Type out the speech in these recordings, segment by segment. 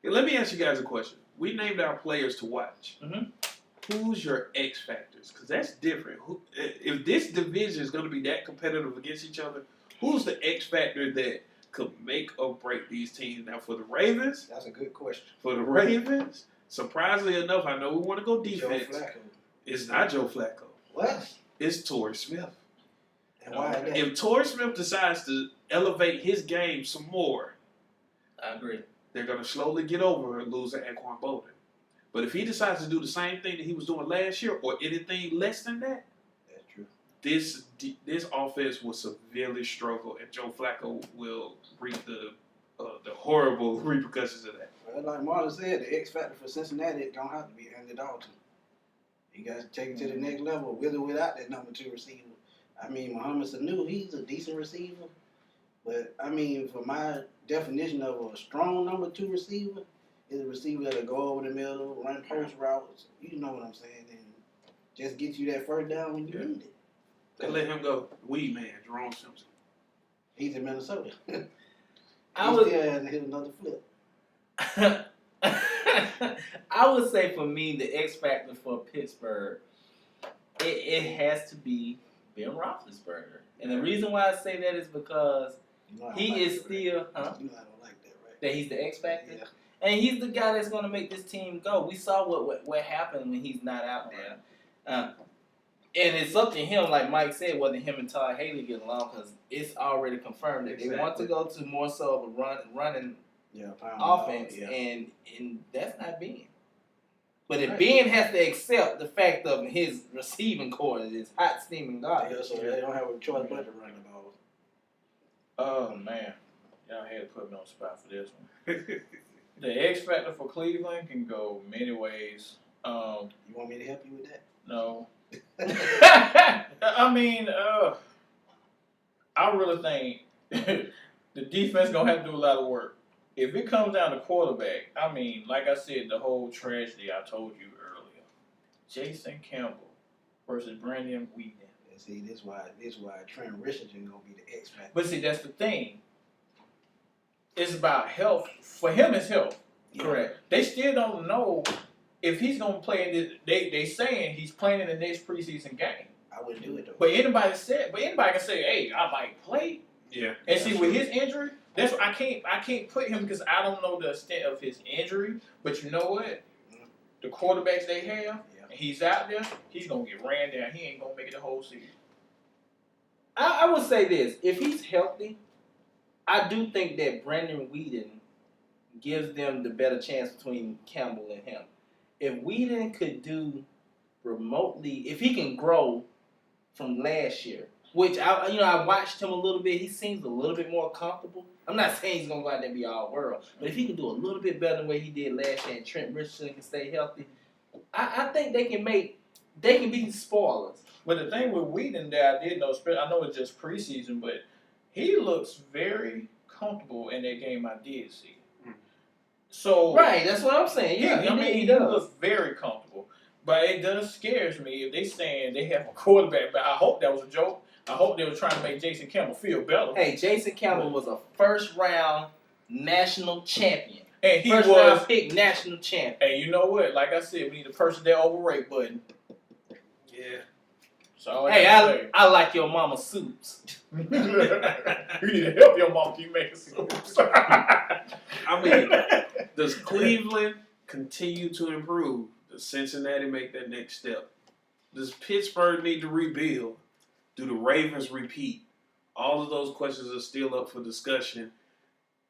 Let me ask you guys a question. We named our players to watch. Mm-hmm. Who's your X factors? Because that's different. If this division is going to be that competitive against each other, who's the X factor that could make or break these teams? Now, for the Ravens, that's a good question. For the Ravens, surprisingly enough, I know we want to go defense. Joe Flacco. It's not Joe Flacco. What? It's Torrey Smith. And why is that? If Torrey Smith decides to elevate his game some more, I agree. They're going to slowly get over losing Anquan Bolden. But if he decides to do the same thing that he was doing last year or anything less than that, that's true. This offense will severely struggle, and Joe Flacco will reap the horrible repercussions of that. Well, like Marlon said, the X factor for Cincinnati don't have to be Andy Dalton. You guys take it to the next level with or without that number 2 receiver. I mean, Mohamed Sanu, he's a decent receiver. But, I mean, for my definition of a strong number 2 receiver, is a receiver that'll go over the middle, run post routes. You know what I'm saying? And just get you that first down when you need it. They let him go. Weed man, Jerome Simpson. He's in Minnesota. I still hasn't hit another flip. I would say for me, the X factor for Pittsburgh, it has to be Ben Roethlisberger. And the reason why I say that is because he is still, huh? You know I don't like that, right? That he's the X factor? Yeah. And he's the guy that's going to make this team go. We saw what happened when he's not out there. And it's up to him, like Mike said, whether him and Todd Haley get along, because it's already confirmed that they want to go to more so of a running offense, and that's not Ben. But if Ben has to accept the fact of his receiving core is hot, steaming garbage. Yeah, so they don't have a choice but to run the ball. Oh, man. Y'all had to put me on the spot for this one. The X factor for Cleveland can go many ways. You want me to help you with that? No. I mean, I really think the defense going to have to do a lot of work. If it comes down to quarterback, I mean, like I said, the whole tragedy I told you earlier. Jason Campbell versus Brandon Whedon. And see, this why Trent Richardson gonna be the X factor. But see, that's the thing. It's about health. For him, it's health. Yeah. Correct. They still don't know if he's gonna play in this. They saying he's playing in the next preseason game. I wouldn't do it though. But anybody can say, hey, I might play. Yeah. And see, with his injury, that's I can't put him because I don't know the extent of his injury. But you know what? The quarterbacks they have, and he's out there, he's gonna get ran down. He ain't gonna make it the whole season. I would say this: if he's healthy, I do think that Brandon Whedon gives them the better chance between Campbell and him. If Whedon could do remotely, if he can grow from last year, which I watched him a little bit. He seems a little bit more comfortable. I'm not saying he's gonna go out there and be all world, but if he can do a little bit better than what he did last year, and Trent Richardson can stay healthy, I think they can be spoilers. But the thing with Whedon that I did know, I know it's just preseason, but he looks very comfortable in that game I did see. So Right, that's what I'm saying. Yeah, he looks very comfortable. But it does scares me if they saying they have a quarterback. But I hope that was a joke. I hope they were trying to make Jason Campbell feel better. Hey, Jason Campbell was a first-round national champion. And he First-round pick national champion. And you know what? Like I said, we need a person that overrate button. Yeah. So Hey, I like your mama's suits. You need to help your mom keep making suits. I mean, does Cleveland continue to improve? Does Cincinnati make that next step? Does Pittsburgh need to rebuild? Do the Ravens repeat? All of those questions are still up for discussion.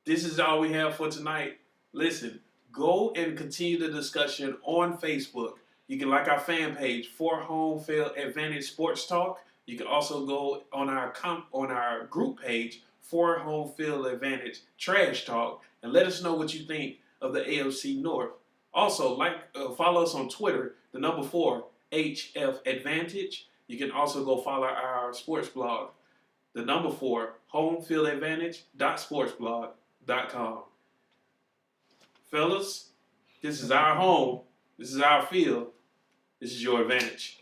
This is all we have for tonight. Listen, go and continue the discussion on Facebook. You can like our fan page, For Home Field Advantage Sports Talk. You can also go on our group page, For Home Field Advantage Trash Talk, and let us know what you think of the AFC North. Also, follow us on Twitter, the number 4, HF Advantage. You can also go follow our sports blog, the number 4, homefieldadvantage.sportsblog.com. Fellas, this is our home. This is our field. This is your advantage.